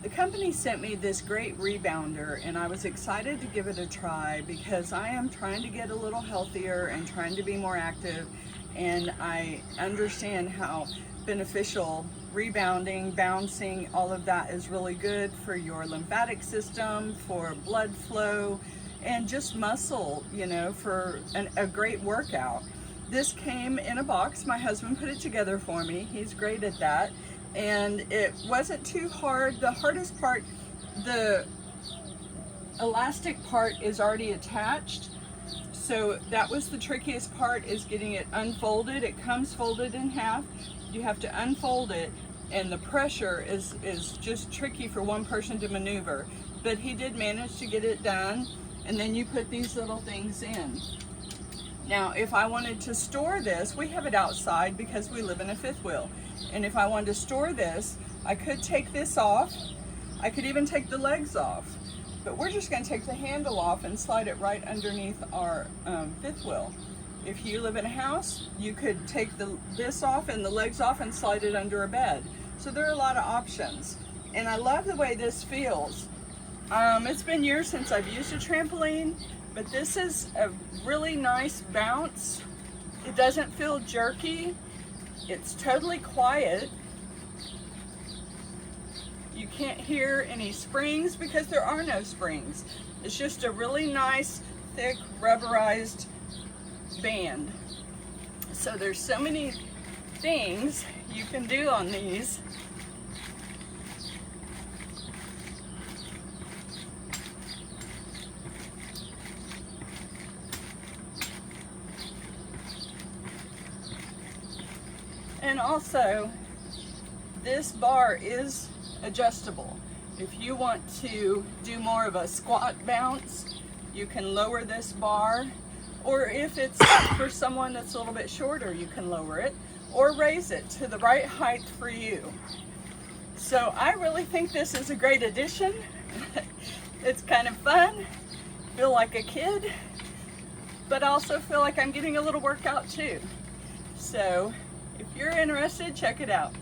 The company sent me this great rebounder and I was excited to give it a try because I am trying to get a little healthier and trying to be more active, and I understand how beneficial rebounding, bouncing, all of that is really good for your lymphatic system, for blood flow, and just muscle, you know, for a great workout. This came in a box. My husband put it together for me. He's great at that. And it wasn't too hard. The hardest part, the elastic part is already attached. So that was the trickiest part, is getting it unfolded. It comes folded in half. You have to unfold it, and the pressure is just tricky for one person to maneuver. But he did manage to get it done. And then you put these little things in. Now, if I wanted to store this, we have it outside because we live in a fifth wheel. And if I wanted to store this, I could take this off. I could even take the legs off. But we're just going to take the handle off and slide it right underneath our fifth wheel. If you live in a house, you could take this off and the legs off and slide it under a bed. So there are a lot of options. And I love the way this feels. It's been years since I've used a trampoline, but this is a really nice bounce. It doesn't feel jerky. It's totally quiet. You can't hear any springs because there are no springs. It's just a really nice, thick, rubberized band. So there's so many things you can do on these. And also, this bar is adjustable. If you want to do more of a squat bounce, you can lower this bar. Or if it's for someone that's a little bit shorter, you can lower it or raise it to the right height for you. So I really think this is a great addition. It's kind of fun, feel like a kid, but also feel like I'm getting a little workout too. So if you're interested, check it out.